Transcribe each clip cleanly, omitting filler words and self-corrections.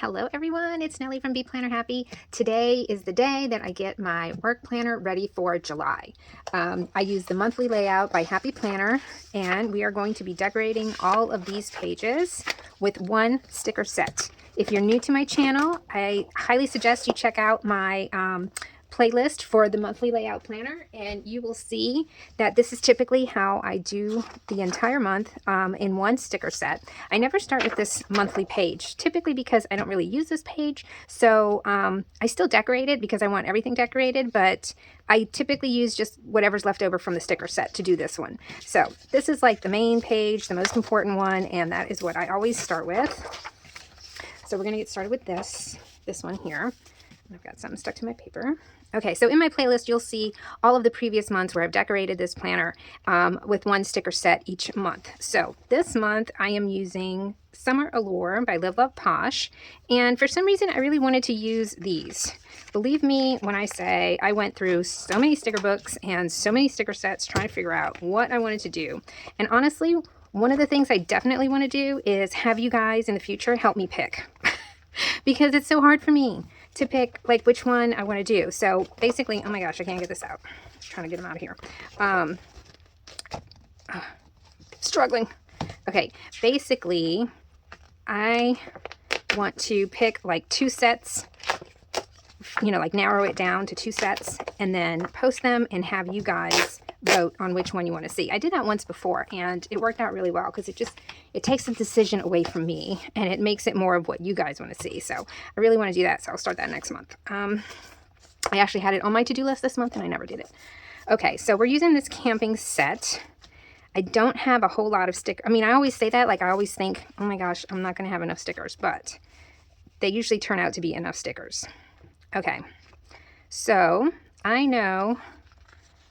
Hello everyone, it's Nellie from Be Planner Happy. Today is the day that I get my work planner ready for July. I use the monthly layout by Happy Planner, and we are going to be decorating all of these pages with one sticker set. If you're new to my channel, I highly suggest you check out my playlist for the monthly layout planner, and you will see that this is typically how I do the entire month in one sticker set. I never start with this monthly page, typically because I don't really use this page, so I still decorate it because I want everything decorated, but I typically use just whatever's left over from the sticker set to do this one. So this is like the main page, the most important one, and that is what I always start with. So we're going to get started with this one here. I've got something stuck to my paper. Okay, so in my playlist, you'll see all of the previous months where I've decorated this planner with one sticker set each month. So this month, I am using Summer Allure by Live.Love.Posh, and for some reason, I really wanted to use these. Believe me when I say I went through so many sticker books and so many sticker sets trying to figure out what I wanted to do. And honestly, one of the things I definitely want to do is have you guys in the future help me pick. Because it's so hard for me to pick like which one I want to do. So basically, oh my gosh, I can't get this out. I'm trying to get them out of here. Struggling. Okay, basically, I want to pick like two sets, you know, like narrow it down to two sets and then post them and have you guys vote on which one you want to see. I did that once before and it worked out really well because it takes the decision away from me and it makes it more of what you guys want to see. So I really want to do that. So I'll start that next month. I actually had it on my to-do list this month and I never did it. Okay, so we're using this camping set. I don't have a whole lot of stickers. I mean, I always say that, like I always think, oh my gosh, I'm not going to have enough stickers, but they usually turn out to be enough stickers. Okay, so I know,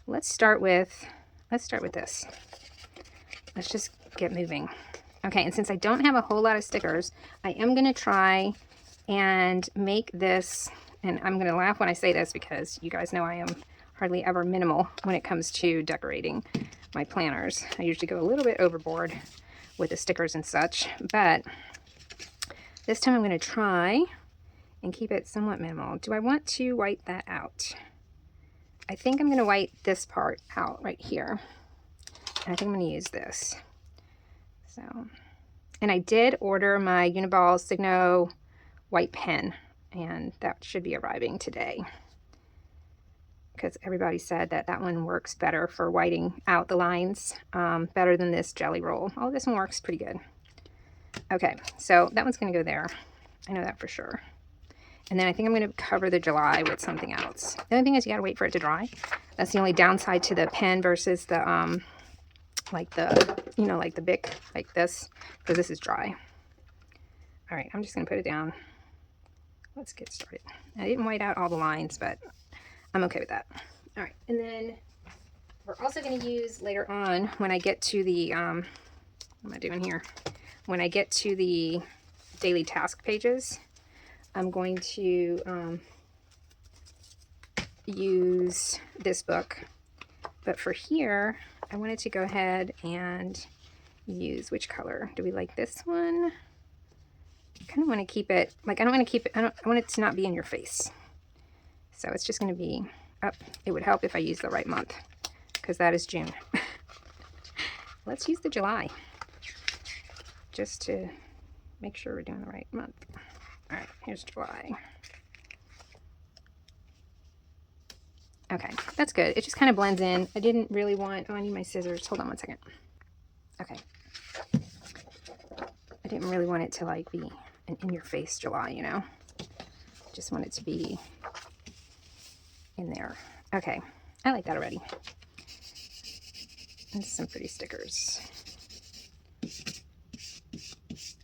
let's start with this. Let's just get moving. Okay, and since I don't have a whole lot of stickers, I am going to try and make this, and I'm going to laugh when I say this because you guys know I am hardly ever minimal when it comes to decorating my planners. I usually go a little bit overboard with the stickers and such, but this time I'm going to try and keep it somewhat minimal. Do I want to white that out? I think I'm going to white this part out right here. And I think I'm going to use this. So, and I did order my Uniball Signo white pen, and that should be arriving today. Because everybody said that that one works better for whiting out the lines, better than this jelly roll. Oh, this one works pretty good. Okay, so that one's going to go there. I know that for sure. And then I think I'm going to cover the July with something else. The only thing is you got to wait for it to dry. That's the only downside to the pen versus the, like the, you know, like the Bic, like this, because this is dry. All right, I'm just going to put it down. Let's get started. I didn't white out all the lines, but I'm okay with that. All right, and then we're also going to use later on when I get to the, what am I doing here? When I get to the daily task pages, I'm going to use this book, but for here, I wanted to go ahead and use, which color? Do we like this one? I kind of want to keep it, like I don't want to keep it, I want it to not be in your face. So it's just going to be up. It would help if I use the right month, because that is June. Let's use the July, just to make sure we're doing the right month. All right, here's July. Okay, that's good. It just kind of blends in. I didn't really want, oh, I need my scissors. Hold on one second. Okay. I didn't really want it to like be an in-your-face July, you know. Just want it to be in there. Okay, I like that already. And some pretty stickers.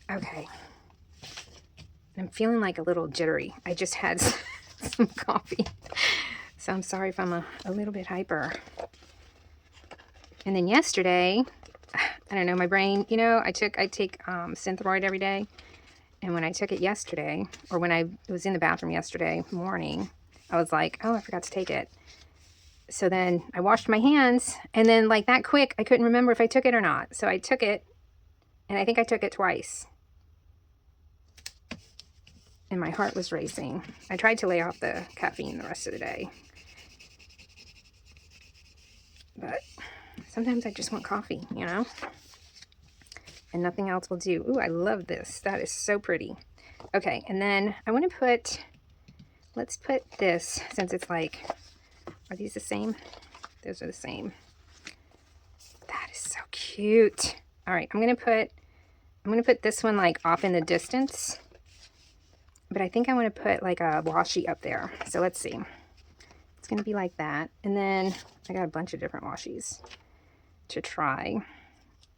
Okay. I'm feeling like a little jittery. I just had some coffee. So I'm sorry if I'm a little bit hyper. And then yesterday, I don't know, my brain, you know, I take Synthroid every day. And when I took it yesterday, or when I was in the bathroom yesterday morning, I was like, oh, I forgot to take it. So then I washed my hands, and then like that quick, I couldn't remember if I took it or not. So I took it, and I think I took it twice. and my heart was racing. I tried to lay off the caffeine the rest of the day, but sometimes I just want coffee, you know, and nothing else will do. Ooh, I love this. That is so pretty. Okay, and then I want to put, let's put this, since it's like, are these the same? Those are the same. That is so cute. All right, I'm gonna put this one like off in the distance, but I think I want to put like a washi up there. So let's see. It's gonna be like that, and then I got a bunch of different washis to try.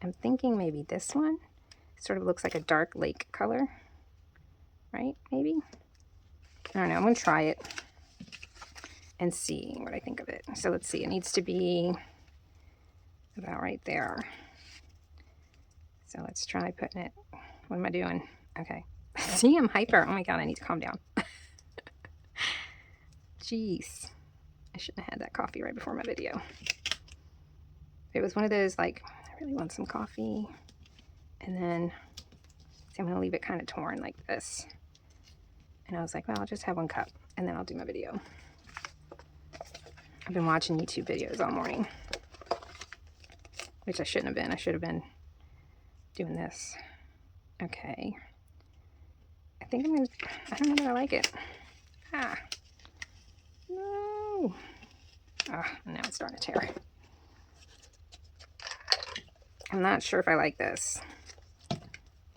I'm thinking maybe this one sort of looks like a dark lake color, right? Maybe. I don't know. I'm gonna try it and see what I think of it. So let's see. It needs to be about right there. So let's try putting it. What am I doing? Okay. See, I'm hyper. Oh my God, I need to calm down. Jeez. I shouldn't have had that coffee right before my video. It was one of those, like, I really want some coffee. And then, see, I'm going to leave it kind of torn like this. And I was like, well, I'll just have 1 cup and then I'll do my video. I've been watching YouTube videos all morning, which I shouldn't have been. I should have been doing this. Okay. I think I'm going to, I don't know that I like it. Ah. No. Ah, and now it's starting to tear. I'm not sure if I like this,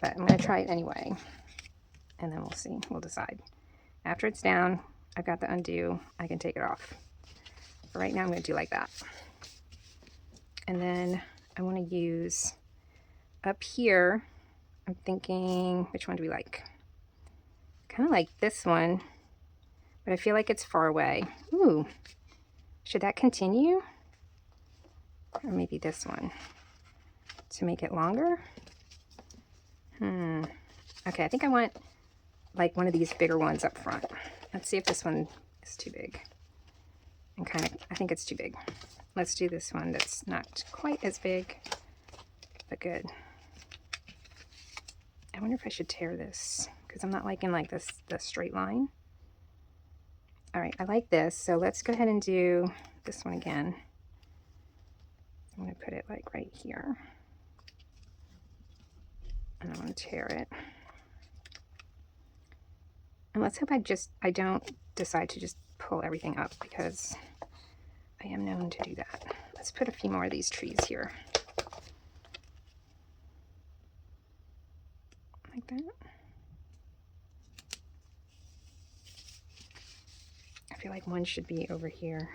but I'm going to try it anyway. And then we'll see. We'll decide. After it's down, I've got the undo. I can take it off. But right now I'm going to do like that. And then I want to use up here, I'm thinking, which one do we like? Kind of like this one, but I feel like it's far away. Ooh, should that continue? Or maybe this one to make it longer? Okay, I think I want like one of these bigger ones up front. Let's see if this one is too big. And kind of, I think it's too big. Let's do this one that's not quite as big, but good. I wonder if I should tear this because I'm not liking like this, the straight line. All right, I like this. So let's go ahead and do this one again. I'm going to put it like right here. And I'm going to tear it. And let's hope I don't decide to just pull everything up because I am known to do that. Let's put a few more of these trees here. Like that. I feel like one should be over here.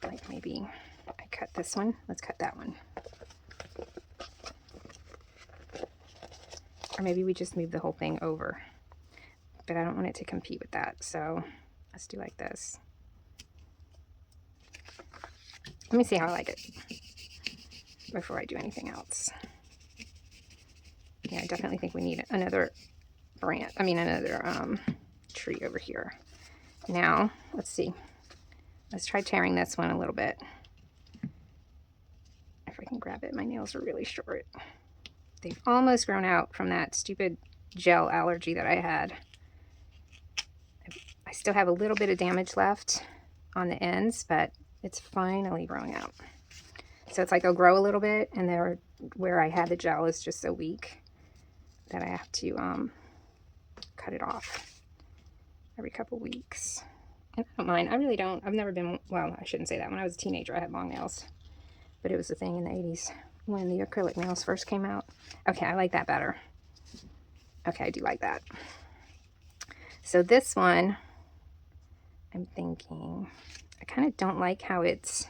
Like maybe I cut this one. Let's cut that one. Or maybe we just move the whole thing over. But I don't want it to compete with that. So let's do like this. Let me see how I like it before I do anything else. Yeah, I definitely think we need another branch. I mean, another tree over here. Now, let's see. Let's try tearing this one a little bit. If I can grab it, my nails are really short. They've almost grown out from that stupid gel allergy that I had. I still have a little bit of damage left on the ends, but it's finally growing out. So it's like they'll grow a little bit, and they're where I had the gel is just so weak that I have to cut it off every couple weeks. And I don't mind. I really don't. I've never been, well, I shouldn't say that. When I was a teenager, I had long nails, but it was a thing in the 80s when the acrylic nails first came out. Okay, I like that better. Okay, I do like that. So this one, I'm thinking, I kind of don't like how it's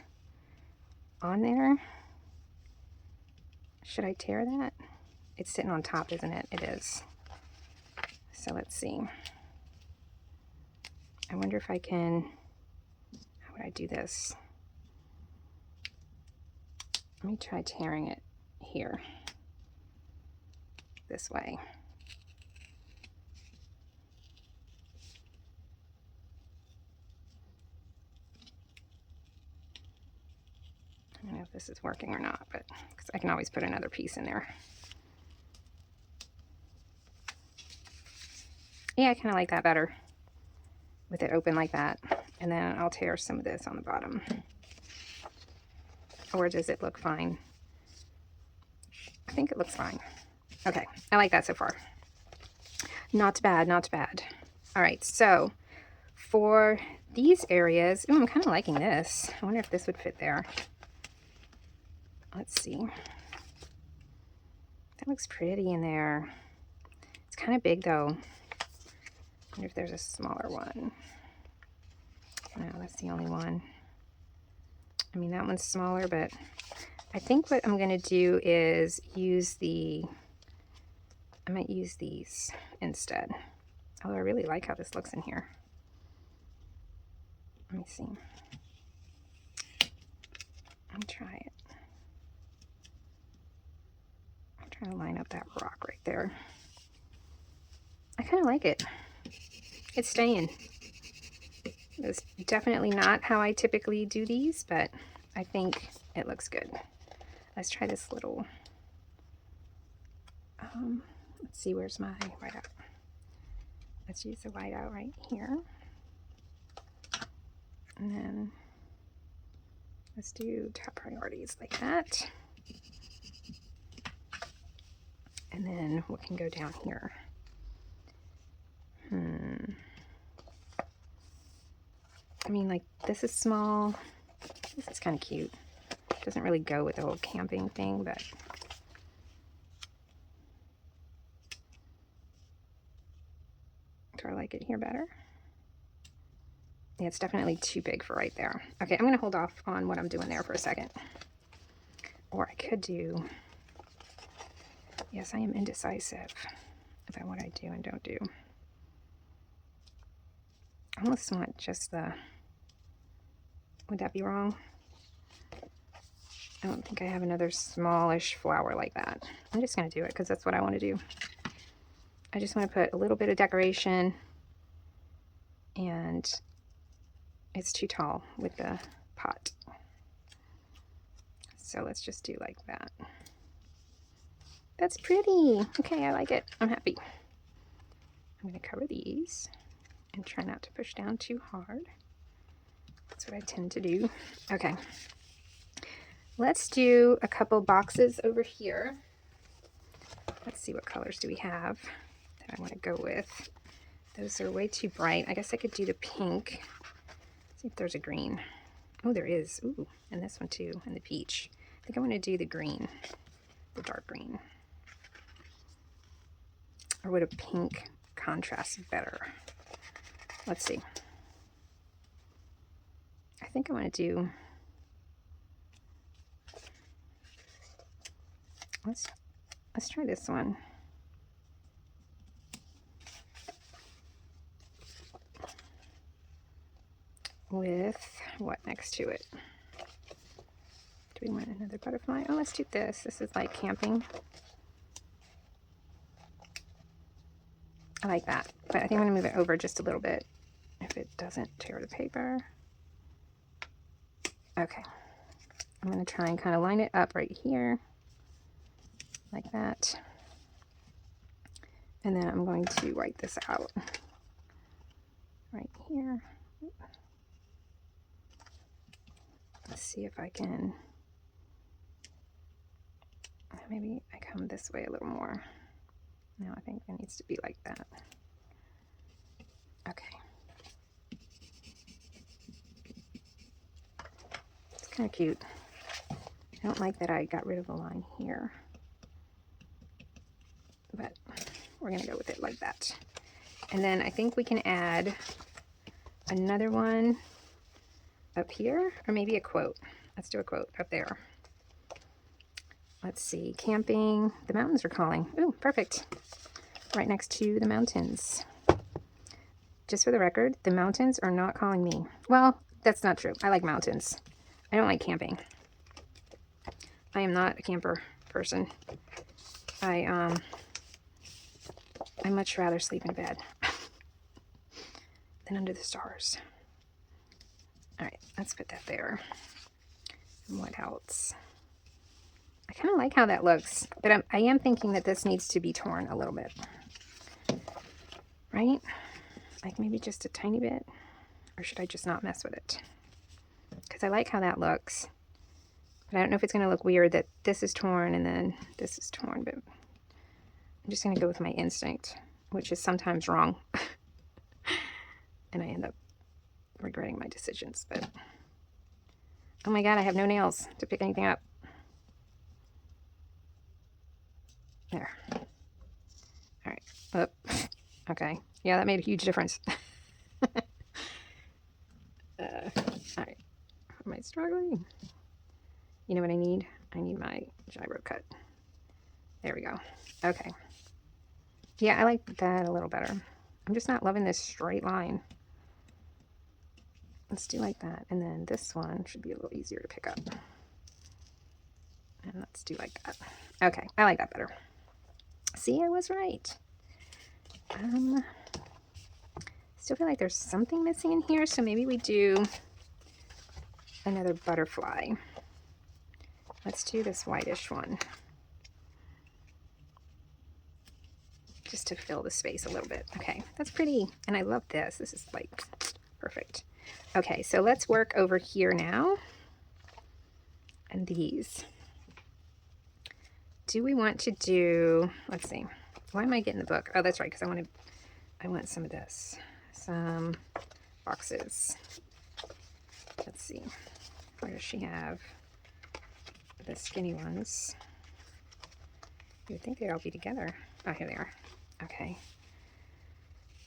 on there. Should I tear that? It's sitting on top, isn't it? It is. So let's see. I wonder if I can, how would I do this? Let me try tearing it here, this way. I don't know if this is working or not, but because I can always put another piece in there. Yeah, I kind of like that better with it open like that. And then I'll tear some of this on the bottom. Or does it look fine? I think it looks fine. Okay, I like that so far. Not bad, not bad. All right, so for these areas, ooh, I'm kind of liking this. I wonder if this would fit there. Let's see. That looks pretty in there. It's kind of big though. I wonder if there's a smaller one. No, that's the only one. I mean, that one's smaller, but I think what I'm going to do is I might use these instead. Although I really like how this looks in here. Let me see. I'll try it. I'm trying to line up that rock right there. I kind of like it. It's staying. It's definitely not how I typically do these, but I think it looks good. Let's try this little, let's see, where's my whiteout? Let's use the whiteout right here. And then let's do top priorities like that. And then what can go down here? I mean, like, this is small. This is kind of cute. Doesn't really go with the whole camping thing, but do I like it here better? Yeah, it's definitely too big for right there. Okay, I'm going to hold off on what I'm doing there for a second. Or I could do, yes, I am indecisive about what I do and don't do. I almost want just the, would that be wrong? I don't think I have another smallish flower like that. I'm just going to do it because that's what I want to do. I just want to put a little bit of decoration, and it's too tall with the pot. So let's just do like that. That's pretty. Okay, I like it. I'm happy. I'm going to cover these and try not to push down too hard. That's what I tend to do. Okay. Let's do a couple boxes over here. Let's see, what colors do we have that I want to go with. Those are way too bright. I guess I could do the pink. See if there's a green. Oh, there is. Ooh, and this one too, and the peach. I think I want to do the green, the dark green. Or would a pink contrast better? Let's see. I think I want to do, let's try this one. With what next to it? Do we want another butterfly? Oh, let's do this. This is like camping. I like that, but I think I'm going to move it over just a little bit if it doesn't tear the paper. Okay. I'm going to try and kind of line it up right here, like that. And then I'm going to write this out right here. Let's see if I can, maybe I come this way a little more. No, I think it needs to be like that. Okay. It's kind of cute. I don't like that I got rid of the line here, but we're going to go with it like that. And then I think we can add another one up here, or maybe a quote. Let's do a quote up there. Let's see, camping, the mountains are calling. Ooh, perfect. Right next to the mountains. Just for the record, the mountains are not calling me. Well, that's not true. I like mountains. I don't like camping. I am not a camper person. I much rather sleep in bed than under the stars. All right, let's put that there. And what else? I kind of like how that looks, but I am thinking that this needs to be torn a little bit. right? Like maybe just a tiny bit, or should I just not mess with it? Because I like how that looks, but I don't know if it's going to look weird that this is torn and then this is torn, but I'm just going to go with my instinct, which is sometimes wrong. And I end up regretting my decisions, but oh my god, I have no nails to pick anything up. There. All right. Up. Okay. Yeah, that made a huge difference. All right. Am I struggling? You know what I need? I need my gyro cut. There we go. Okay. Yeah, I like that a little better. I'm just not loving this straight line. Let's do like that. And then this one should be a little easier to pick up. And let's do like that. Okay, I like that better. See, I was right. Still feel like there's something missing in here, so maybe we do another butterfly. Let's do this whitish one. Just to fill the space a little bit. Okay, that's pretty. And I love this. This is like perfect. Okay, so let's work over here now. And these. Do we want to do, let's see. Why am I getting the book? Oh, that's right, because I want some of this. Some boxes. Let's see. Where does she have the skinny ones? You would think they'd all be together. Oh, here they are. Okay.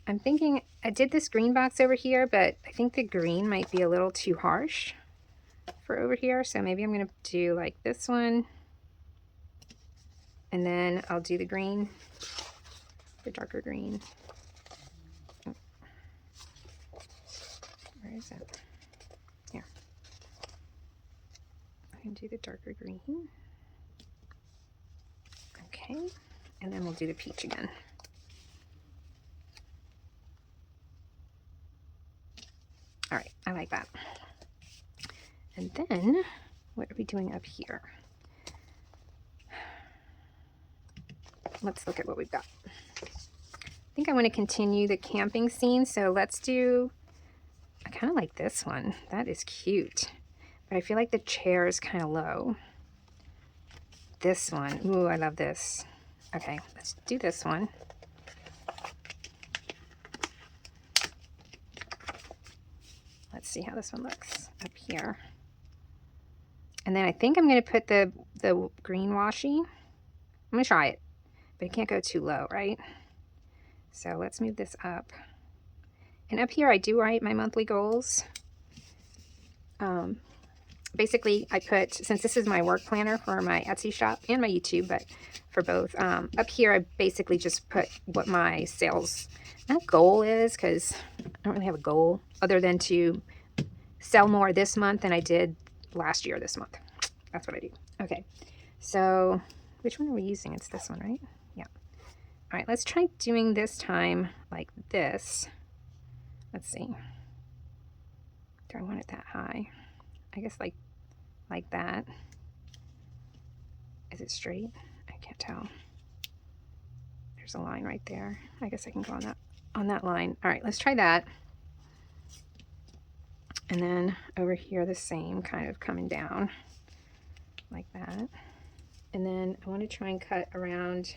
I'm thinking, I did this green box over here, but I think the green might be a little too harsh for over here. So maybe I'm going to do like this one. And then I'll do the green, the darker green. Oh. Where is it? Here. I can do the darker green. Okay. And then we'll do the peach again. All right, I like that. And then, what are we doing up here? Let's look at what we've got. I think I want to continue the camping scene, so let's do, I kind of like this one. That is cute. But I feel like the chair is kind of low. This one, ooh, I love this. Okay, let's do this one. Let's see how this one looks up here. And then I think I'm going to put the green washi. I'm going to try it, but it can't go too low, right? So let's move this up. And up here I do write my monthly goals. Basically I put, since this is my work planner for my Etsy shop and my YouTube, but for both, up here I basically just put what my sales, not goal is, because I don't really have a goal other than to sell more this month than I did last year this month. That's what I do. Okay, so which one are we using? It's this one, right? Yeah. All right, let's try doing this time like this. Let's see. Do I want it that high? I guess like that. Is it straight? I can't tell. There's a line right there. I guess I can go on that line. All right, let's try that. And then over here the same, kind of coming down like that. And then I want to try and cut around.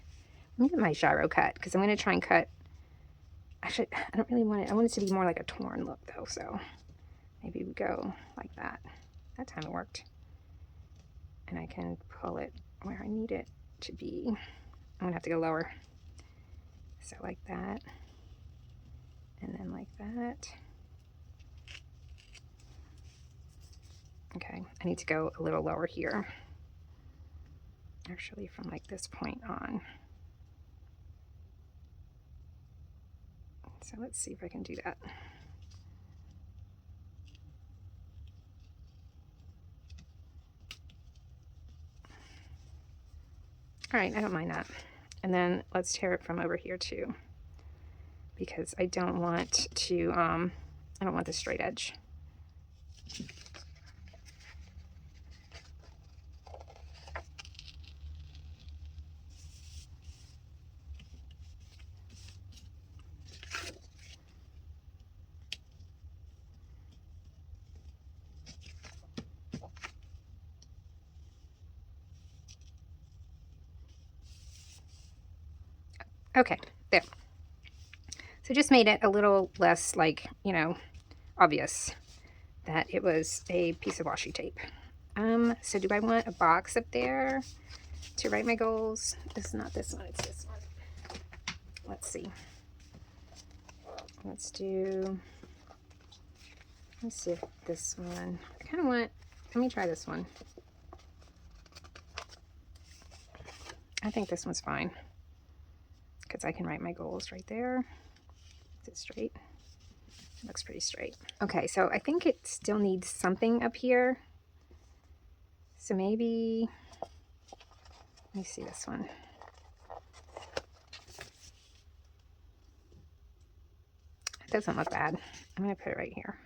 I'm gonna get my gyro cut because I'm going to try and cut. Actually, I don't really want it. I want it to be more like a torn look though, so maybe we go like that. That time it worked. And I can pull it where I need it to be. I'm gonna have to go lower. So like that. And then like that. Okay, I need to go a little lower here. Actually, from like this point on. So let's see if I can do that. All right, I don't mind that. And then let's tear it from over here too, because I don't want to, I don't want the straight edge. Okay, there. So just made it a little less like, you know, obvious that it was a piece of washi tape. So do I want a box up there to write my goals? It's not this one, it's this one. Let's see. Let's see if this one, I kind of want, let me try this one. I think this one's fine because I can write my goals right there. Is it straight? It looks pretty straight. Okay, so I think it still needs something up here. So maybe, let me see this one. It doesn't look bad. I'm going to put it right here.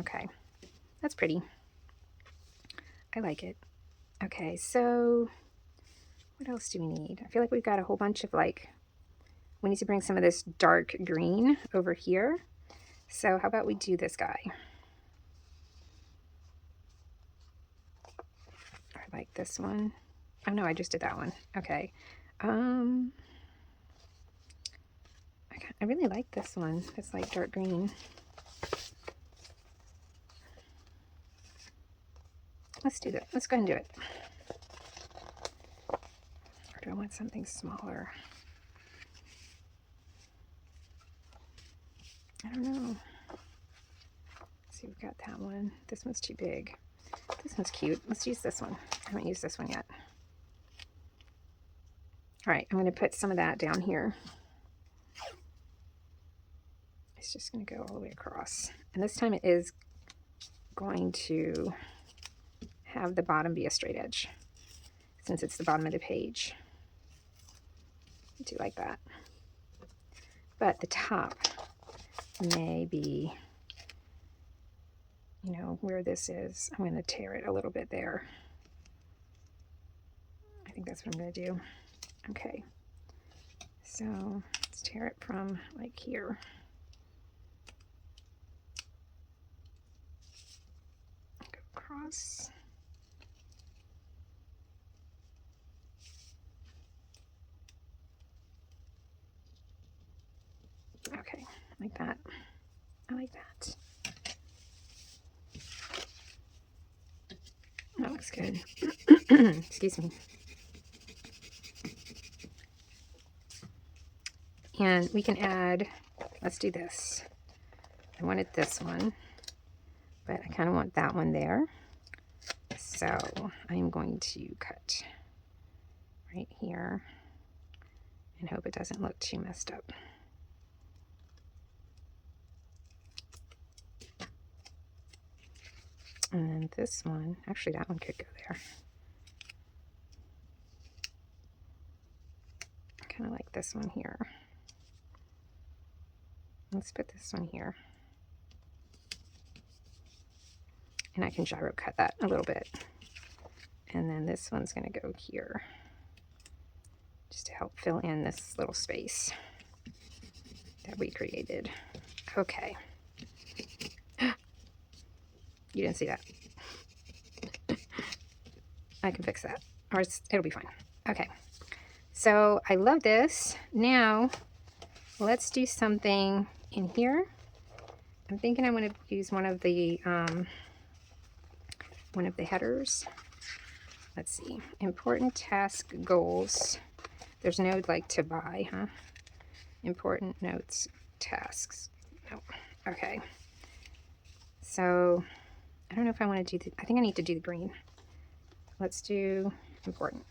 Okay, that's pretty. I like it. Okay, so what else do we need? I feel like we've got a whole bunch of like, we need to bring some of this dark green over here. So how about we do this guy? I like this one. Oh no, I just did that one. Okay. I really like this one. It's like dark green. Let's do that. Let's go ahead and do it. Or do I want something smaller? I don't know. Let's see, we've got that one. This one's too big. This one's cute. Let's use this one. I haven't used this one yet. All right, I'm going to put some of that down here. It's just going to go all the way across. And this time it is going to have the bottom be a straight edge since it's the bottom of the page. I do like that. But the top may be, you know, where this is. I'm going to tear it a little bit there. I think that's what I'm going to do. Okay. So let's tear it from like here. Go across. Okay, like that. I like that. That looks good. Excuse me. And we can add, let's do this. I wanted this one, but I kind of want that one there. So I'm going to cut right here and hope it doesn't look too messed up. And then this one, actually that one could go there. I kind of like this one here. Let's put this one here. And I can gyro cut that a little bit. And then this one's going to go here just to help fill in this little space that we created. Okay. You didn't see that. I can fix that, or it'll be fine. Okay. So I love this. Now let's do something in here. I'm thinking I want to use one of the headers. Let's see. Important task goals. There's no like to buy, huh? Important notes, tasks. No. Okay. So I don't know if I want to do the, I think I need to do the green. Let's do important.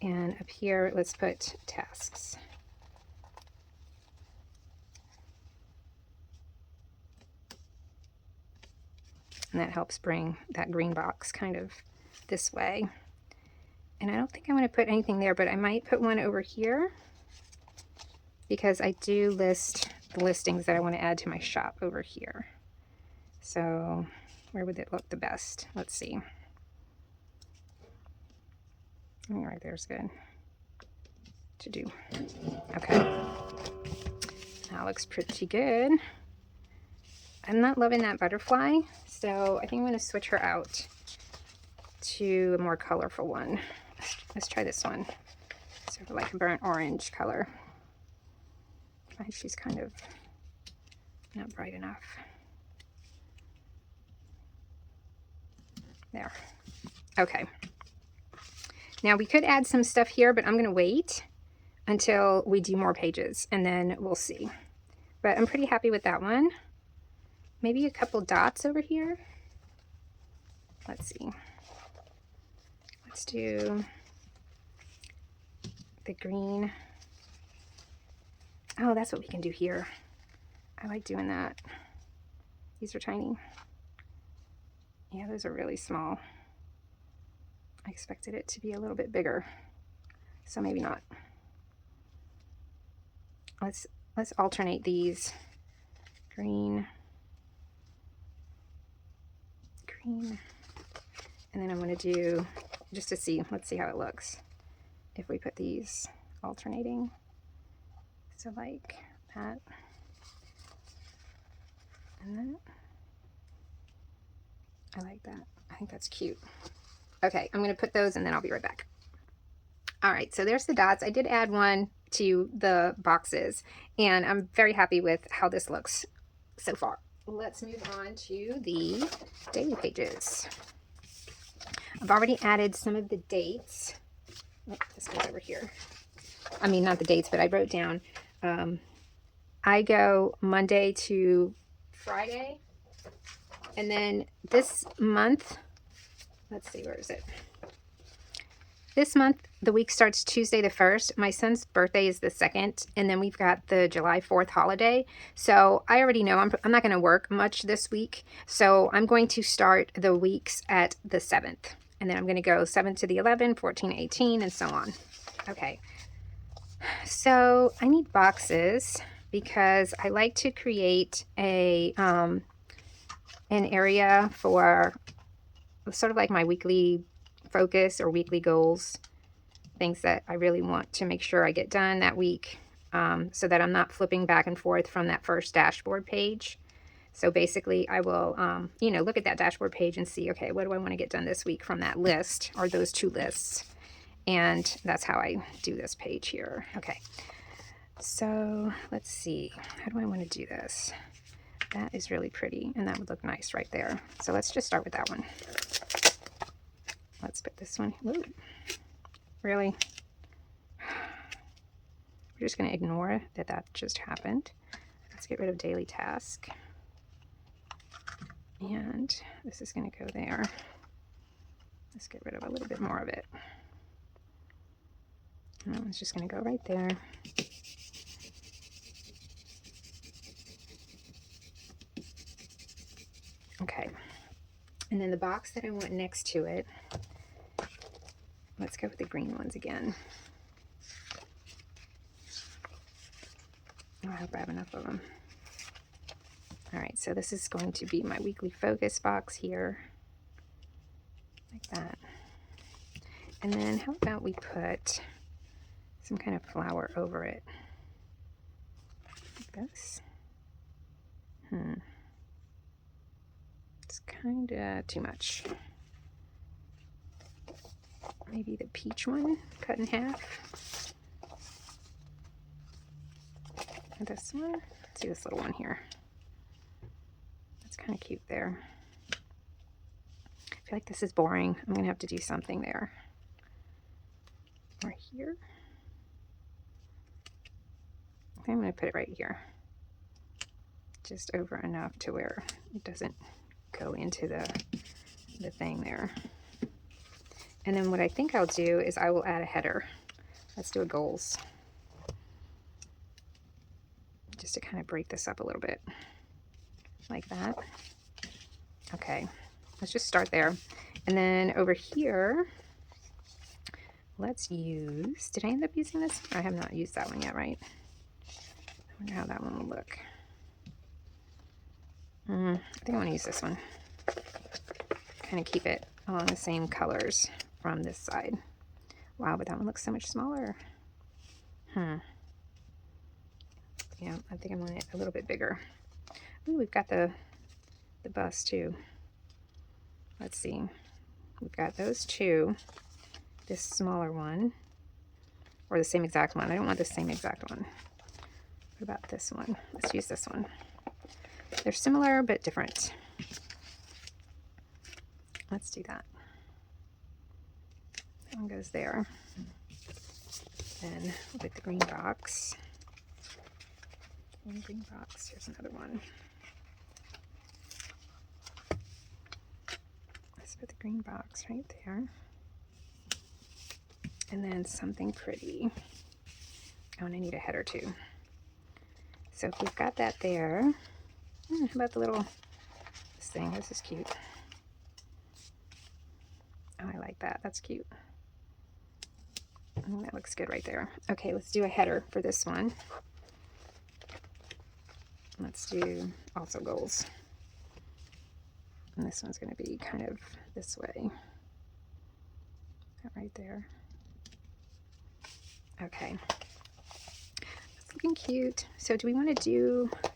And up here, let's put tasks. And that helps bring that green box kind of this way. And I don't think I want to put anything there, but I might put one over here because I do list the listings that I want to add to my shop over here. So where would it look the best? Let's see. I think right there's good. to do. Okay. That looks pretty good. I'm not loving that butterfly, so I think I'm going to switch her out to a more colorful one. Let's try this one. Sort of like a burnt orange color. She's kind of not bright enough. There. Okay. Now we could add some stuff here, but I'm going to wait until we do more pages and then we'll see. But I'm pretty happy with that one. Maybe a couple dots over here. Let's see. Let's do the green. Oh, that's what we can do here. I like doing that. These are tiny. Yeah, those are really small. I expected it to be a little bit bigger, so maybe not. Let's alternate these. Green, green, and then I'm going to do, just to see, let's see how it looks if we put these alternating. So like that and that. I like that. I think that's cute. Okay, I'm going to put those and then I'll be right back. All right, so there's the dots. I did add one to the boxes and I'm very happy with how this looks so far. Let's move on to the daily pages. I've already added some of the dates. Oh, this goes over here. I mean, not the dates, but I wrote down, I go Monday to Friday. And then this month, let's see, where is it? This month, the week starts Tuesday the 1st. My son's birthday is the 2nd, and then we've got the July 4th holiday. So I already know I'm not going to work much this week. So I'm going to start the weeks at the 7th. And then I'm going to go 7th to the 11th, 14, 18, and so on. Okay. So I need boxes because I like to create a an area for sort of like my weekly focus or weekly goals, things that I really want to make sure I get done that week, so that I'm not flipping back and forth from that first dashboard page. So basically I will, look at that dashboard page and see, okay, what do I want to get done this week from that list or those two lists? And that's how I do this page here. Okay, so let's see, how do I want to do this? That is really pretty and that would look nice right there. So let's just start with that one. Let's put this one. Whoa. Really? We're just going to ignore that just happened. Let's get rid of daily task. And this is going to go there. Let's get rid of a little bit more of it. And that one's just going to go right there. Okay. And then the box that I want next to it, let's go with the green ones again. Oh, I hope I have enough of them. All right, so this is going to be my weekly focus box here, like that. And then how about we put some kind of flower over it, like this. It's kind of too much. Maybe the peach one, cut in half. And this one, let's do this little one here. That's kind of cute there. I feel like this is boring. I'm going to have to do something there. Or here. I think I'm going to put it right here. Just over enough to where it doesn't go into the thing there. And then what I think I'll do is I will add a header. Let's do a goals. Just to kind of break this up a little bit. Like that. Okay, let's just start there. And then over here, let's use, did I end up using this? I have not used that one yet, right? I wonder how that one will look. I think I want to use this one. Kind of keep it along the same colors from this side. Wow, but that one looks so much smaller. Yeah, I think I want it a little bit bigger. Ooh, we've got the bust too. Let's see. We've got those two. This smaller one. Or the same exact one. I don't want the same exact one. What about this one? Let's use this one. They're similar but different. Let's do that. That one goes there. Then with the green box. One green box. Here's another one. Let's put the green box right there. And then something pretty. Oh, and I need a header too. So if we've got that there, how about the little, this thing? This is cute. Oh, I like that. That's cute. Oh, that looks good right there. Okay, let's do a header for this one. Let's do also goals. And this one's going to be kind of this way. That right there. Okay. It's looking cute. So do we want to do, what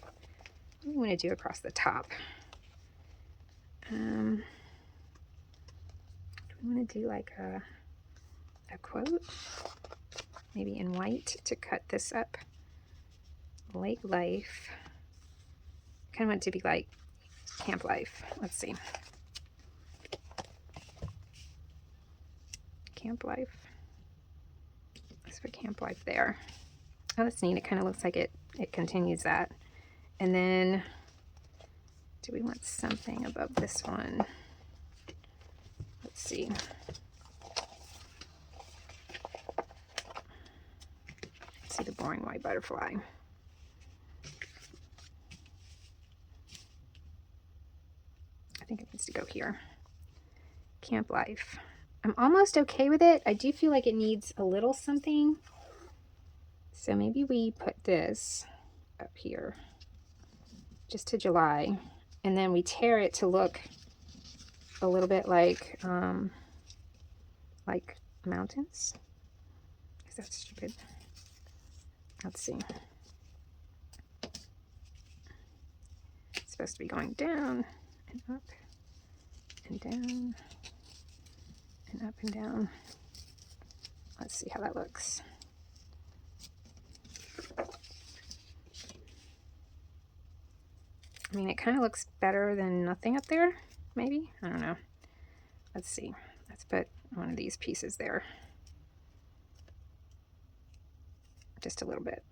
do we want to do across the top? Do we want to do like a quote? Maybe in white to cut this up. Lake life. Kind of want it to be like camp life. Let's see. Camp life. Let's put camp life there. Oh, that's neat. It kind of looks like it continues that. And then, do we want something above this one? Let's see. Let's see the boring white butterfly. I think it needs to go here. Camp life. I'm almost okay with it. I do feel like it needs a little something. So maybe we put this up here just to July, and then we tear it to look a little bit like mountains. Is that stupid? Let's see. It's supposed to be going down and up and down and up and down. Let's see how that looks. I mean, it kind of looks better than nothing up there, maybe? I don't know. Let's see. Let's put one of these pieces there. Just a little bit.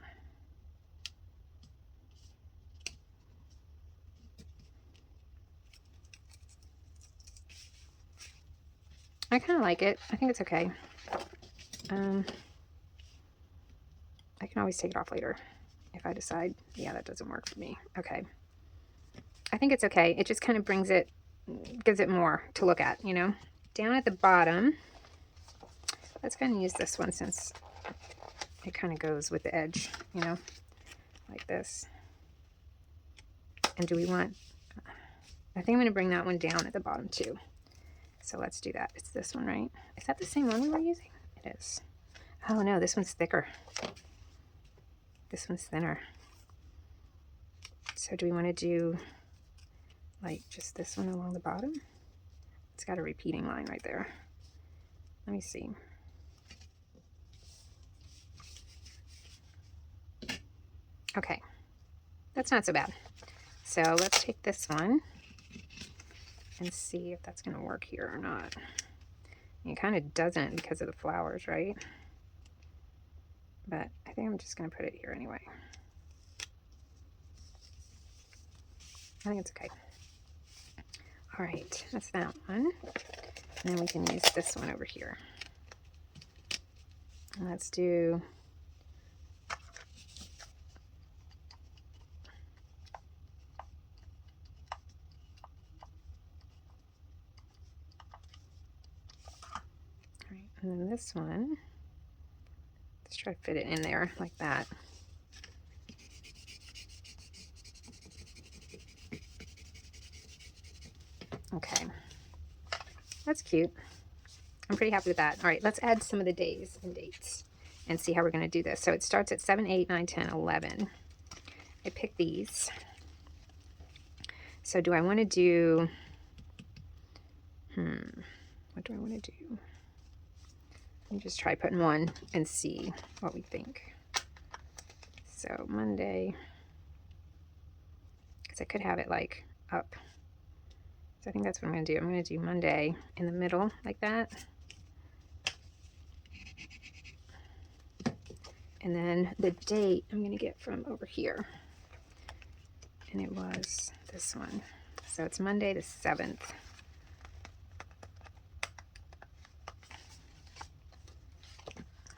I kind of like it. I think it's okay. I can always take it off later if I decide, yeah, that doesn't work for me. Okay. I think it's okay. It just kind of brings it, gives it more to look at, you know. Down at the bottom, let's kind of use this one since it kind of goes with the edge, you know, like this. And do we want, I think I'm going to bring that one down at the bottom too. So let's do that. It's this one, right? Is that the same one we were using? It is. Oh no, this one's thicker. This one's thinner. So do we want to do like just this one along the bottom? It's got a repeating line right there. Let me see. Okay, that's not so bad. So let's take this one and see if that's going to work here or not. It kind of doesn't because of the flowers, right? But I think I'm just going to put it here anyway. I think it's okay. All right, that's that one. And then we can use this one over here. And let's do and then this one, let's try to fit it in there like that. Okay, that's cute. I'm pretty happy with that. All right, let's add some of the days and dates. and see how we're going to do this. So it starts at 7, 8, 9, 10, 11. I picked these. So do I want to do, what do I want to do? Let me just try putting one and see what we think. So Monday, because I could have it like up. So I think that's what I'm going to do. I'm going to do Monday in the middle like that. And then the date I'm going to get from over here. And it was this one. So it's Monday the 7th.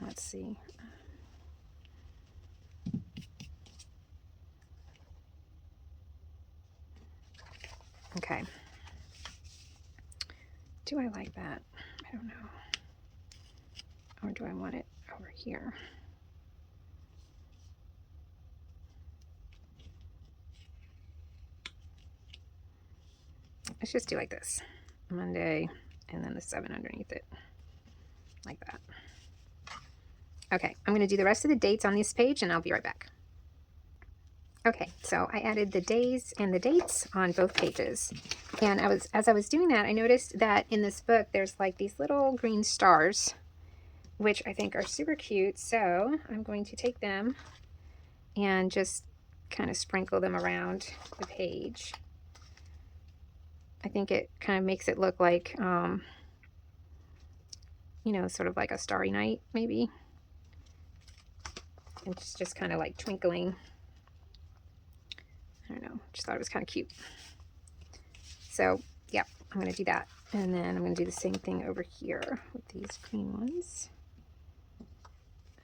Let's see. Okay. Do I like that? I don't know. Or do I want it over here? Let's just do like this. Monday, and then the 7 underneath it. Like that. Okay, I'm going to do the rest of the dates on this page, and I'll be right back. Okay, so I added the days and the dates on both pages. And as I was doing that, I noticed that in this book, there's like these little green stars, which I think are super cute. So I'm going to take them and just kind of sprinkle them around the page. I think it kind of makes it look like, you know, sort of like a starry night, maybe. And it's just kind of like twinkling. I don't know, just thought it was kind of cute. So, yeah, I'm going to do that. And then I'm going to do the same thing over here with these green ones.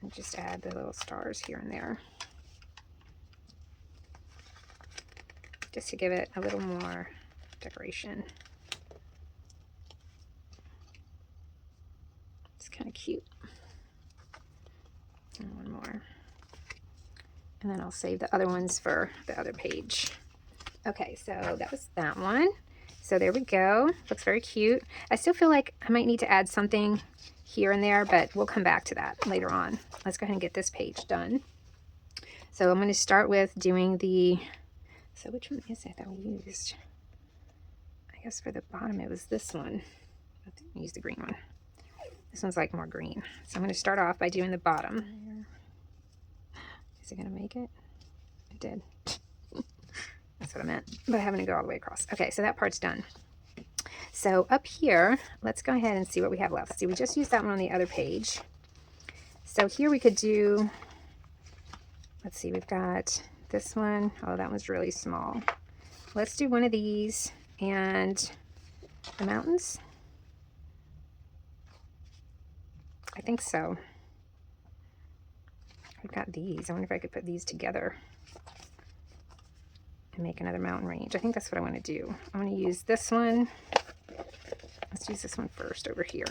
And just add the little stars here and there. Just to give it a little more decoration. It's kind of cute. And one more. And then I'll save the other ones for the other page. Okay, so that was that one. So there we go. Looks very cute. I still feel like I might need to add something here and there, but we'll come back to that later on. Let's go ahead and get this page done. So I'm going to start with doing the, so which one is it that we used? I guess for the bottom it was this one. I think we used the green one. This one's like more green. So I'm going to start off by doing the bottom. Is it going to make it? It did. That's what I meant, but I haven't go all the way across. Okay, so that part's done. So up here, let's go ahead and see what we have left. See, we just used that one on the other page. So here we could do, let's see, we've got this one. Oh, that one's really small. Let's do one of these and the mountains. I think so. We've got these. I wonder if I could put these together and make another mountain range. I think that's what I want to do. I want to use this one. Let's use this one first over here.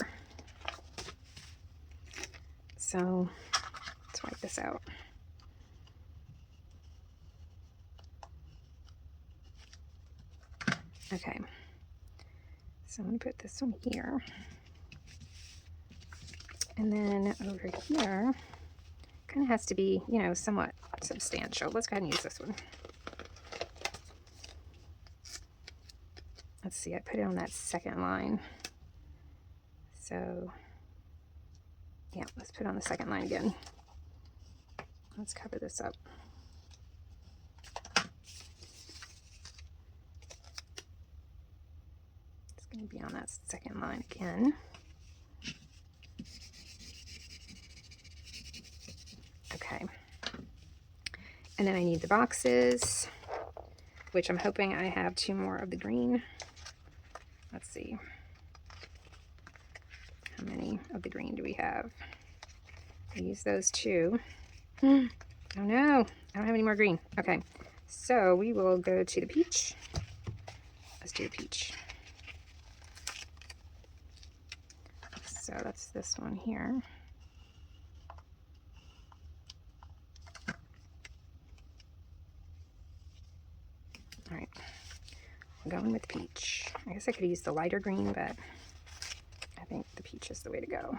So let's wipe this out. Okay. So I'm going to put this one here. And then over here, kind of has to be, you know, somewhat substantial. Let's go ahead and use this one. Let's see, I put it on that second line. So, yeah, let's put it on the second line again. Let's cover this up. It's going to be on that second line again. Okay. And then I need the boxes, which I'm hoping I have 2 more of the green. Let's see. How many of the green do we have? I use those 2. Oh no, I don't have any more green. Okay, so we will go to the peach. Let's do a peach. So that's this one here. All right, I'm going with peach. I guess I could use the lighter green, but I think the peach is the way to go.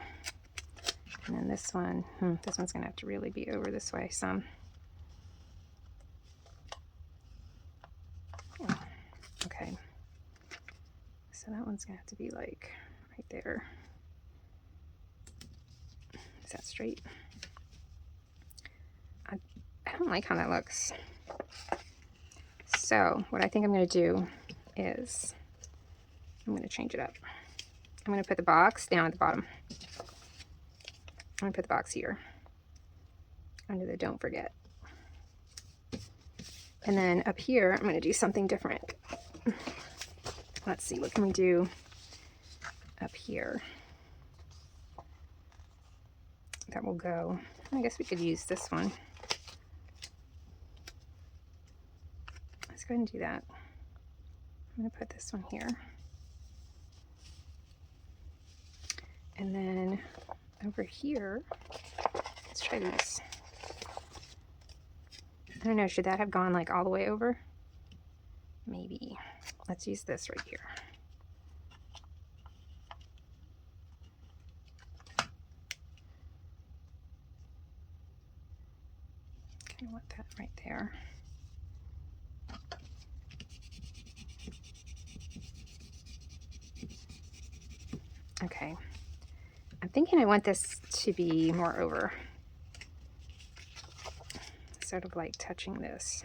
And then this one, this one's gonna have to really be over this way some. Oh, okay. So that one's gonna have to be like right there. Is that straight? I don't like how that looks. So what I think I'm gonna do is I'm gonna change it up. I'm gonna put the box down at the bottom. I'm gonna put the box here under the don't forget. And then up here, I'm gonna do something different. Let's see, what can we do up here that will go? I guess we could use this one. Let's go ahead and do that. I'm gonna put this one here. And then over here, let's try these. I don't know, should that have gone like all the way over? Maybe. Let's use this right here. I want that right there. Okay. I'm thinking I want this to be more over. Sort of like touching this.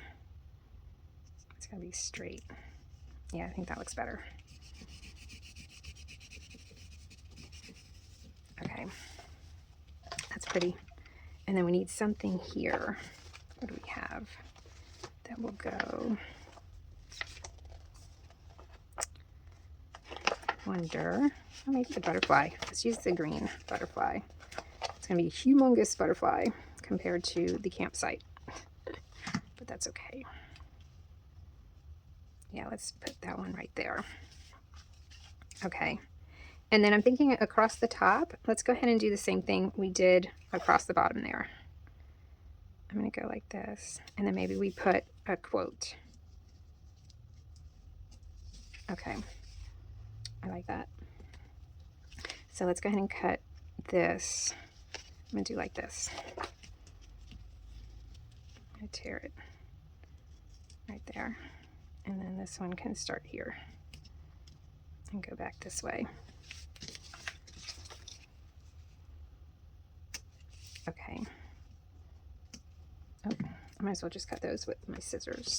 It's gotta be straight. Yeah, I think that looks better. Okay. That's pretty. And then we need something here. What do we have that will go? Wonder. Oh, maybe the butterfly. Let's use the green butterfly. It's gonna be a humongous butterfly compared to the campsite, but that's okay. Yeah, let's put that one right there. Okay. And then I'm thinking across the top, let's go ahead and do the same thing we did across the bottom there. I'm gonna go like this, and then maybe we put a quote. Okay, I like that. So let's go ahead and cut this. I'm gonna do like this. I'm gonna tear it right there. And then this one can start here and go back this way. Okay. Oh, I might as well just cut those with my scissors.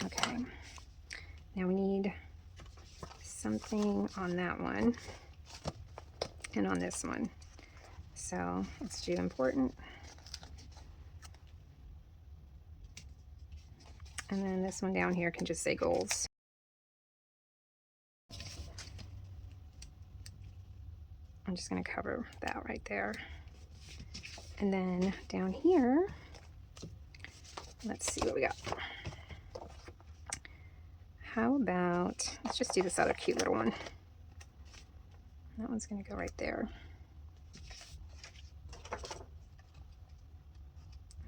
Okay. Now we need something on that one and on this one. So let's do important. And then this one down here can just say goals. I'm just going to cover that right there. And then down here, let's see what we got. How about, let's just do this other cute little one. That one's going to go right there.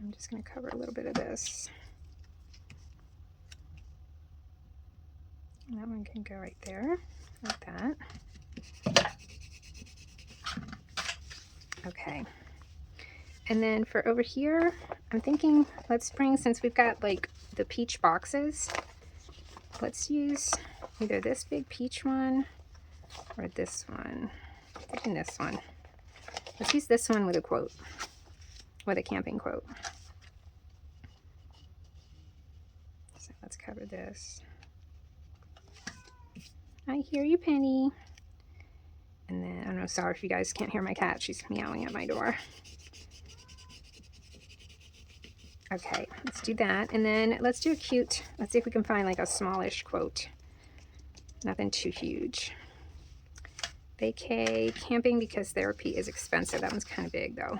I'm just going to cover a little bit of this. And that one can go right there, like that. Okay. And then for over here, I'm thinking let's bring, since we've got like the peach boxes, let's use either this big peach one or this one. I'm thinking this one. Let's use this one with a quote, with a camping quote. So let's cover this. I hear you, Penny. And then, I don't know, sorry if you guys can't hear my cat. She's meowing at my door. Okay, let's do that. And then let's do a cute, let's see if we can find like a smallish quote. Nothing too huge. Vacay, camping because therapy is expensive. That one's kind of big though.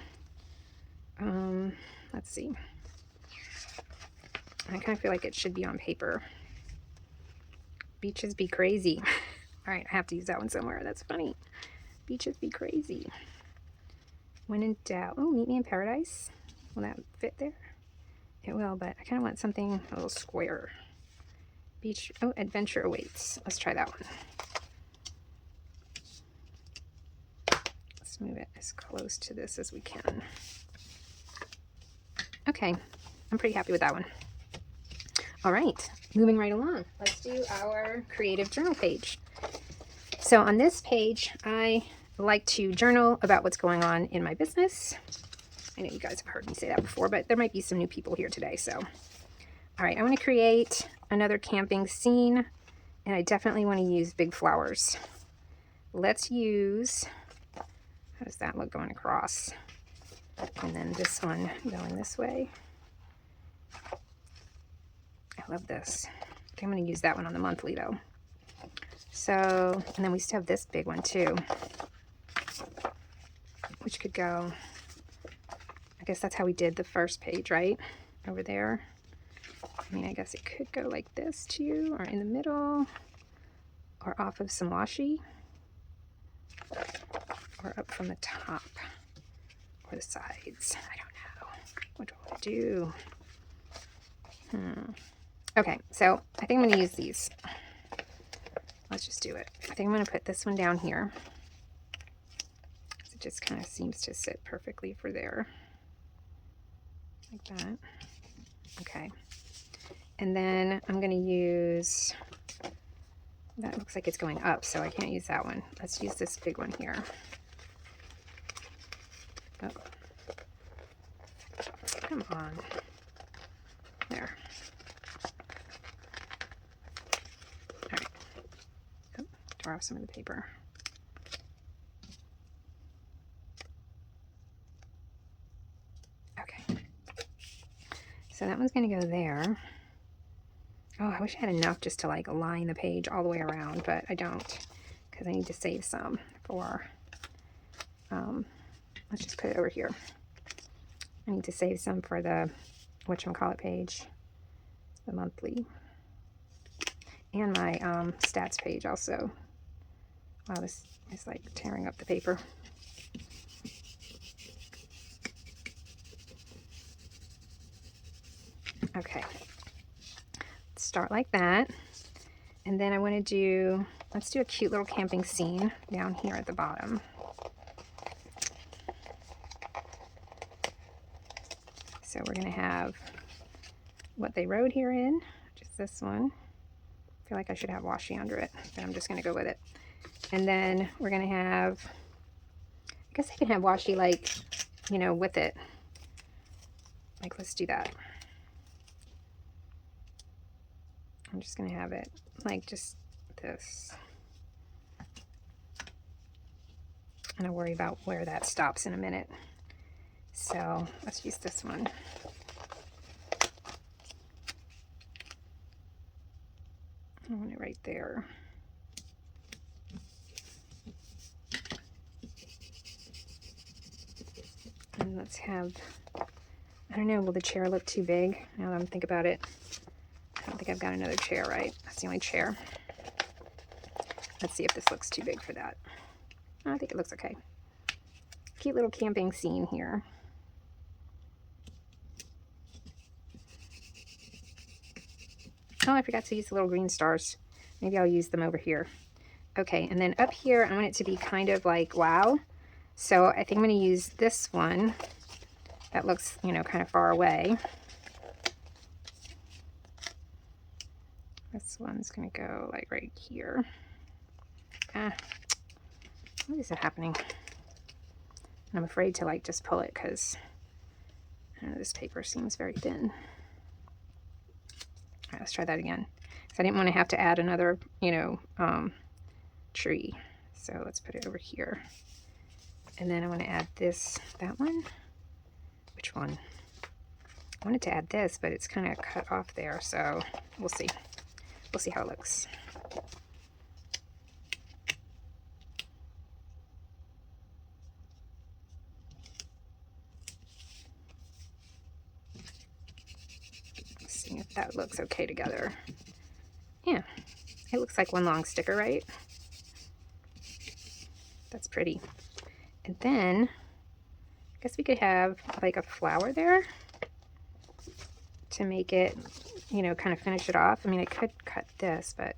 Let's see. I kind of feel like it should be on paper. Beaches be crazy. All right, I have to use that one somewhere. That's funny. Beaches be crazy. When in doubt. Oh, meet me in paradise. Will that fit there? It will, but I kind of want something a little square. Beach, oh, adventure awaits. Let's try that one. Let's move it as close to this as we can. Okay, I'm pretty happy with that one. All right, moving right along. Let's do our creative journal page. So on this page, I like to journal about what's going on in my business. I know you guys have heard me say that before, but there might be some new people here today. So, all right, I want to create another camping scene, and I definitely want to use big flowers. Let's use, how does that look going across? And then this one going this way. I love this. I think I'm going to use that one on the monthly though. So, and then we still have this big one too, which could go, I guess that's how we did the first page, right? Over there. I mean, I guess it could go like this too, or in the middle, or off of some washi, or up from the top, or the sides. I don't know. What do I want to do? Okay, so I think I'm going to use these. Let's just do it. I think I'm going to put this one down here. It just kind of seems to sit perfectly for there. Like that. Okay. And then I'm going to use, that looks like it's going up, so I can't use that one. Let's use this big one here. Oh. Come on. There. All right. Oh, tore off some of the paper. Okay. So that one's going to go there. Oh, I wish I had enough just to like line the page all the way around, but I don't, because I need to save some for, let's just put it over here. I need to save some for the whatchamacallit page, the monthly, and my stats page also. Wow, this is like tearing up the paper. Okay. Start like that, and then I want to do, let's do a cute little camping scene down here at the bottom. So we're going to have what they wrote here in, just this one. I feel like I should have washi under it, but I'm just going to go with it. And then we're going to have, I guess I can have washi like, you know, with it. Like, let's do that. I'm just going to have it like just this. And I'll worry about where that stops in a minute. So let's use this one. I want it right there. And let's have, I don't know, will the chair look too big now that I'm thinking about it? I don't think I've got another chair, right? That's the only chair. Let's see if this looks too big for that. Oh, I think it looks okay. Cute little camping scene here. Oh, I forgot to use the little green stars. Maybe I'll use them over here. Okay, and then up here, I want it to be kind of like wow. So I think I'm going to use this one that looks, you know, kind of far away. This one's going to go like right here. Ah, what is it happening? And I'm afraid to like just pull it because I don't know, this paper seems very thin. All right, let's try that again. So I didn't want to have to add another, you know, tree. So let's put it over here. And then I want to add this, that one. Which one? I wanted to add this, but it's kind of cut off there. So we'll see. We'll see how it looks. Let's see if that looks okay together. Yeah, it looks like one long sticker, right? That's pretty. And then I guess we could have like a flower there to make it you know, kind of finish it off. I mean, I could cut this, but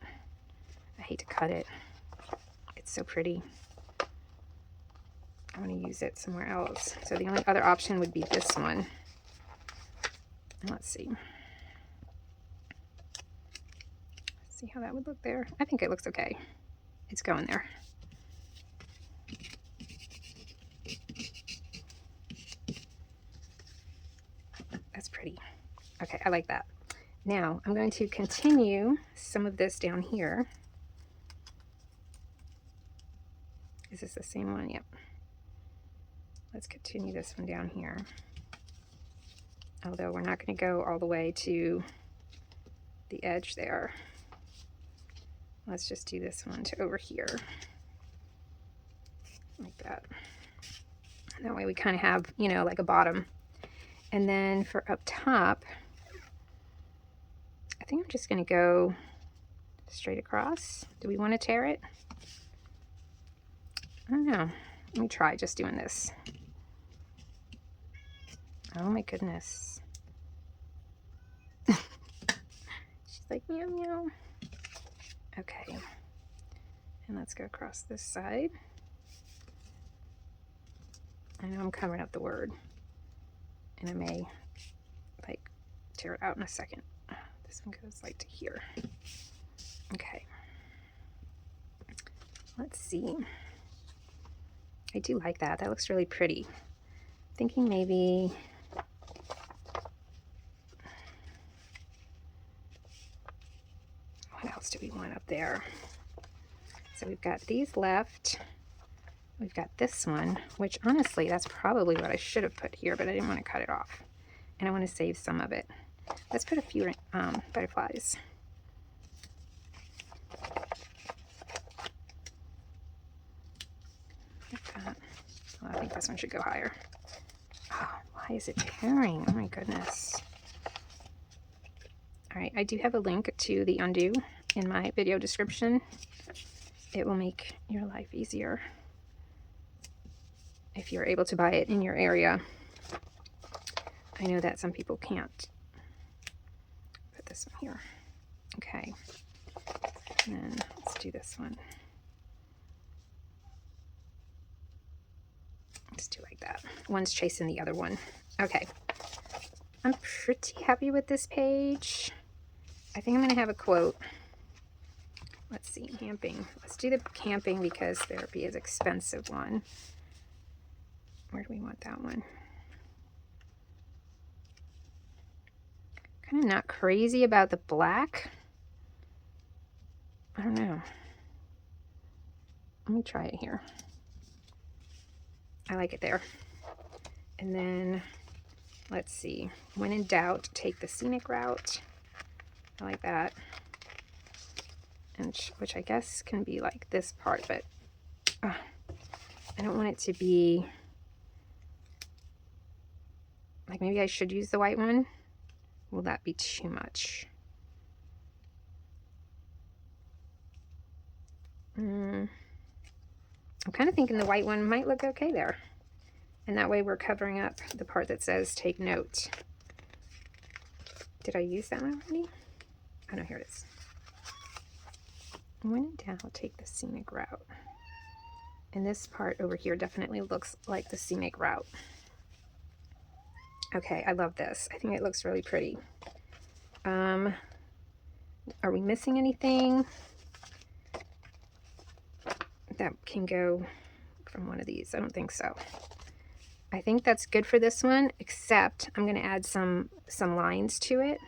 I hate to cut it. It's so pretty. I want to use it somewhere else. So the only other option would be this one. Let's see. See how that would look there. I think it looks okay. It's going there. That's pretty. Okay, I like that. Now I'm going to continue some of this down here. Is this the same one? Yep. Let's continue this one down here. Although we're not going to go all the way to the edge there. Let's just do this one to over here. Like that. That way we kind of have, you know, like a bottom. And then for up top, I think I'm just going to go straight across. Do we want to tear it? I don't know. Let me try just doing this. Oh my goodness. She's like, meow, meow. Okay. And let's go across this side. I know I'm covering up the word. And I may, like, tear it out in a second. This one goes, like, to here. Okay. Let's see. I do like that. That looks really pretty. Thinking maybe what else do we want up there? So we've got these left. We've got this one, which honestly, that's probably what I should have put here, but I didn't want to cut it off. And I want to save some of it. Let's put a few butterflies. Like that. Well, I think this one should go higher. Oh, why is it tearing? Oh my goodness. All right, I do have a link to the undo in my video description. It will make your life easier if you're able to buy it in your area. I know that some people can't. Put this one here. Okay. And then let's do this one. Let's do like that. One's chasing the other one. Okay. I'm pretty happy with this page. I think I'm going to have a quote. Let's see, camping. Let's do the camping because therapy is an expensive one. Where do we want that one? Kind of not crazy about the black. I don't know. Let me try it here. I like it there. And then, let's see. When in doubt, take the scenic route. I like that. And which I guess can be like this part, but I don't want it to be like, maybe I should use the white one. Will that be too much? I'm kind of thinking the white one might look okay there. And that way we're covering up the part that says take note. Did I use that one already? Oh no, here it is. When in doubt, I'll take the scenic route. And this part over here definitely looks like the scenic route. Okay, I love this. I think it looks really pretty. Are we missing anything that can go from one of these? I don't think so. I think that's good for this one, except I'm going to add some lines to it.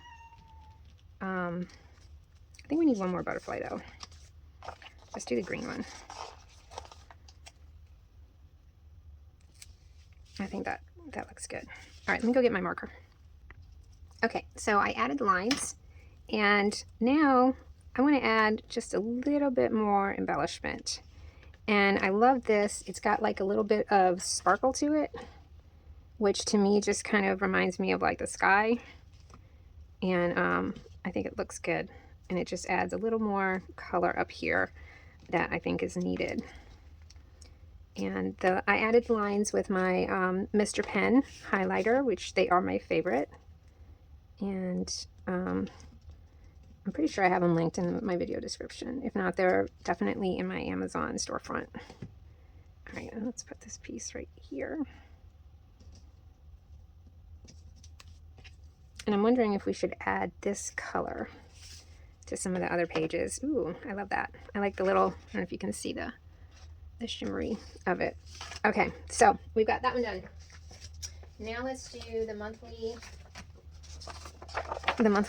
I think we need one more butterfly though. Let's do the green one. I think that looks good. All right, let me go get my marker. Okay, so I added lines, and now I want to add just a little bit more embellishment. And I love this. It's got like a little bit of sparkle to it, which to me just kind of reminds me of like the sky. And I think it looks good. And it just adds a little more color up here that I think is needed. And I added lines with my Mr. Pen highlighter, which they are my favorite. And I'm pretty sure I have them linked in my video description. If not, they're definitely in my Amazon storefront. All right, let's put this piece right here. And I'm wondering if we should add this color to some of the other pages. Ooh, I love that. I like the little, I don't know if you can see the shimmery of it. Okay, so we've got that one done. Now let's do the monthly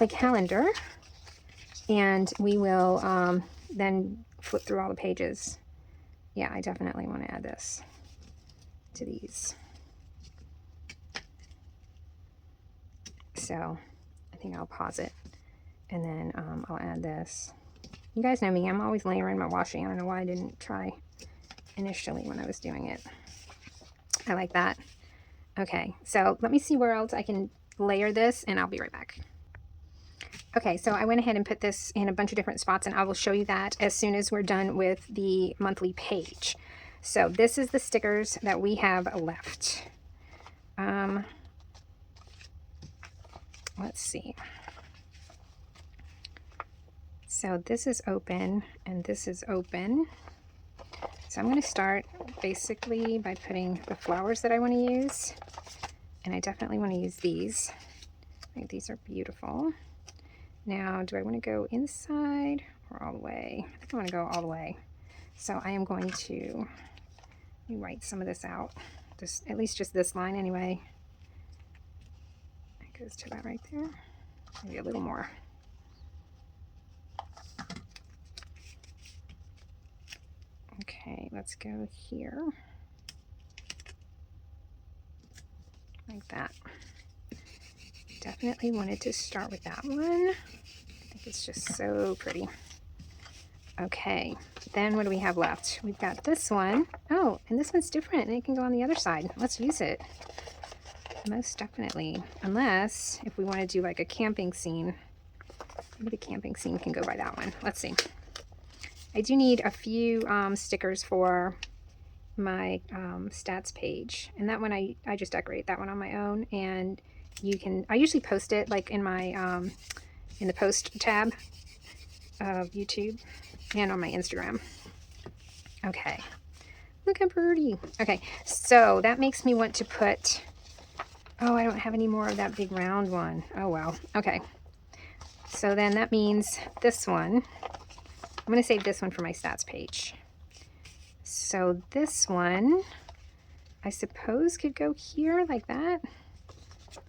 calendar, and we will then flip through all the pages. Yeah, I definitely want to add this to these. So I think I'll pause it, and then I'll add this. You guys know me, I'm always layering my washi. I don't know why I didn't try initially when I was doing it. I like that. Okay, so let me see where else I can layer this, and I'll be right back. Okay, so I went ahead and put this in a bunch of different spots, and I will show you that as soon as we're done with the monthly page. So this is the stickers that we have left. Let's see. So this is open, and this is open. So I'm going to start basically by putting the flowers that I want to use. And I definitely want to use these. I think these are beautiful. Now, do I want to go inside or all the way? I think I want to go all the way. So I am going to, let me write some of this out. Just, at least just this line anyway. It goes to that right there. Maybe a little more. Okay, let's go here. Like that. Definitely wanted to start with that one. I think it's just so pretty. Okay, then what do we have left? We've got this one. Oh, and this one's different, and it can go on the other side. Let's use it. Most definitely. Unless, if we want to do like a camping scene, maybe the camping scene can go by that one. Let's see. I do need a few stickers for my stats page, and that one I just decorate that one on my own, and you can, I usually post it like in my in the post tab of YouTube and on my Instagram. Okay, look how pretty. Okay, so that makes me want to put, oh, I don't have any more of that big round one. Oh well. Okay, so then that means this one, I'm going to save this one for my stats page. So this one, I suppose, could go here like that.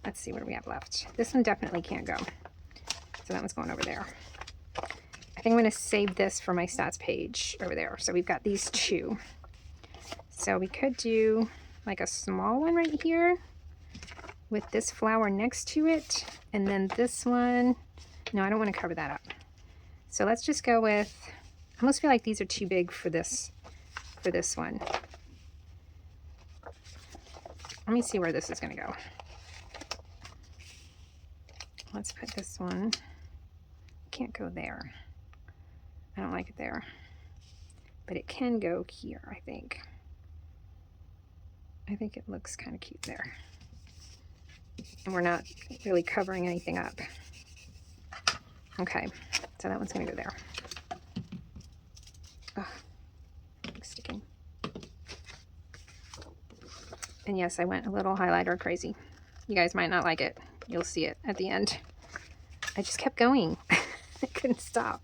Let's see what we have left. This one definitely can't go. So that one's going over there. I think I'm going to save this for my stats page over there. So we've got these two. So we could do like a small one right here with this flower next to it. And then this one, no, I don't want to cover that up. So let's just go with, I almost feel like these are too big for this one. Let me see where this is going to go. Let's put this one, can't go there. I don't like it there, but it can go here, I think. I think it looks kind of cute there. And we're not really covering anything up. Okay, so that one's going to go there. Oh, it's sticking. And yes, I went a little highlighter crazy. You guys might not like it. You'll see it at the end. I just kept going. I couldn't stop.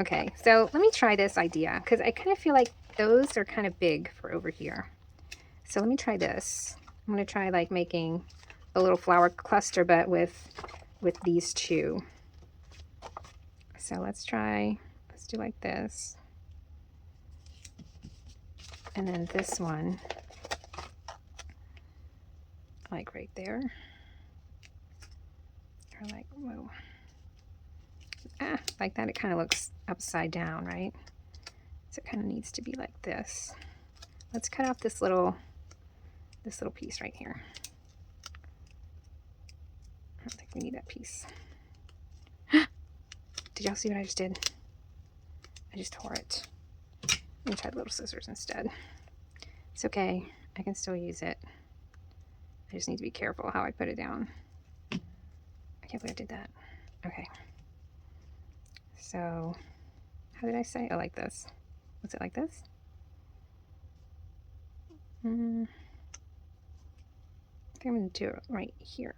Okay, so let me try this idea, because I kind of feel like those are kind of big for over here. So let me try this. I'm going to try like making a little flower cluster, but with these two. So let's do like this. And then this one, like right there. Or like, whoa. Ah, like that, it kind of looks upside down, right? So it kind of needs to be like this. Let's cut off this little piece right here. I don't think we need that piece. Did y'all see what I just did? I just tore it. Let me try the little scissors instead. It's okay. I can still use it. I just need to be careful how I put it down. I can't believe I did that. Okay. So how did I say? Oh, like this. Was it like this? I think I'm going to do it right here.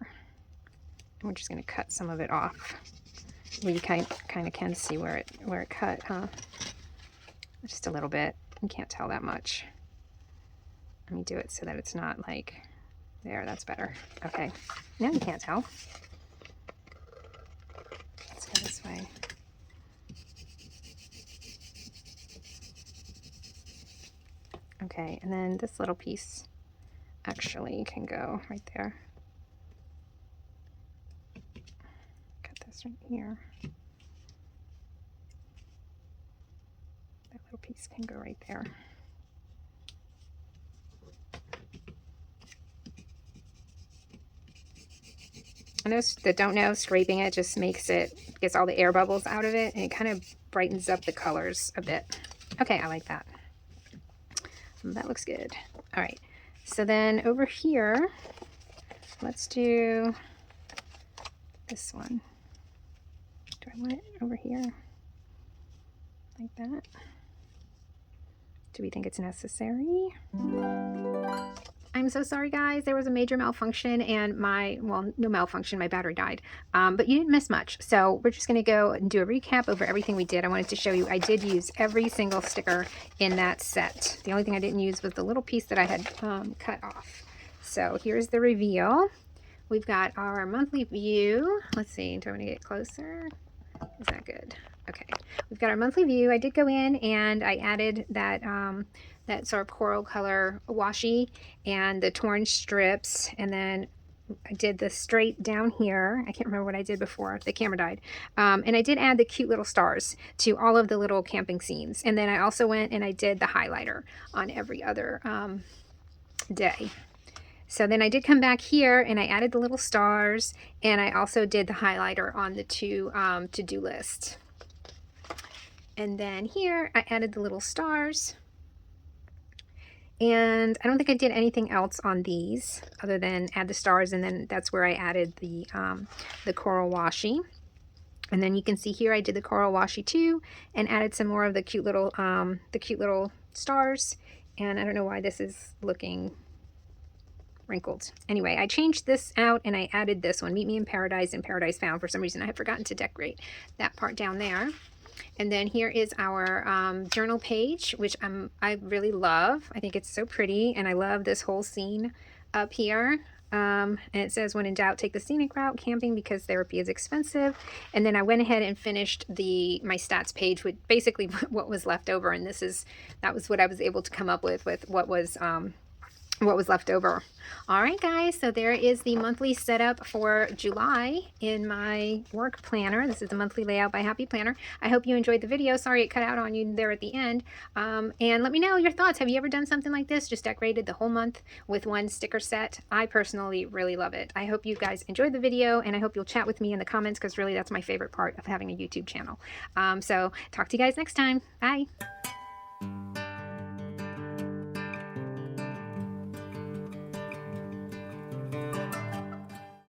We're just going to cut some of it off. Well, you kind of can see where it cut, huh? Just a little bit. You can't tell that much. Let me do it so that it's not like there. That's better. Okay. Now you can't tell. Let's go this way. Okay, and then this little piece actually can go right there. Cut this right here. That little piece can go right there. And those that don't know, scraping it just makes it, gets all the air bubbles out of it, and it kind of brightens up the colors a bit. Okay, I like that. That looks good. All right, so then over here, let's do this one. Do I want it over here? Like that? Do we think it's necessary? I'm so sorry, guys. There was a major malfunction and well, no malfunction, my battery died. But you didn't miss much. So we're just going to go and do a recap over everything we did. I wanted to show you, I did use every single sticker in that set. The only thing I didn't use was the little piece that I had cut off. So here's the reveal. We've got our monthly view. Let's see, do I want to get closer? Is that good? Okay, we've got our monthly view. I did go in and I added that that sort of coral color washi and the torn strips, and then I did the straight down here. I can't remember what I did before the camera died. And I did add the cute little stars to all of the little camping scenes, and then I also went and I did the highlighter on every other day. So then I did come back here and I added the little stars, and I also did the highlighter on the two to-do list. And then here I added the little stars, and I don't think I did anything else on these other than add the stars, and then that's where I added the coral washi. And then you can see here I did the coral washi too, and added some more of the cute little stars. And I don't know why this is looking wrinkled. Anyway, I changed this out and I added this one, Meet Me in Paradise and Paradise Found. For some reason I had forgotten to decorate that part down there. And then here is our journal page, which I really love. I think it's so pretty, and I love this whole scene up here. And it says, when in doubt, take the scenic route, camping because therapy is expensive. And then I went ahead and finished my stats page with basically what was left over, and that was what I was able to come up with what was left over. All right, guys, so there is the monthly setup for July in my work planner. This is the monthly layout by Happy Planner. I hope you enjoyed the video. Sorry it cut out on you there at the end. And let me know your thoughts. Have you ever done something like this? Just decorated the whole month with one sticker set? I personally really love it. I hope you guys enjoyed the video, and I hope you'll chat with me in the comments, because really that's my favorite part of having a YouTube channel. So talk to you guys next time. Bye.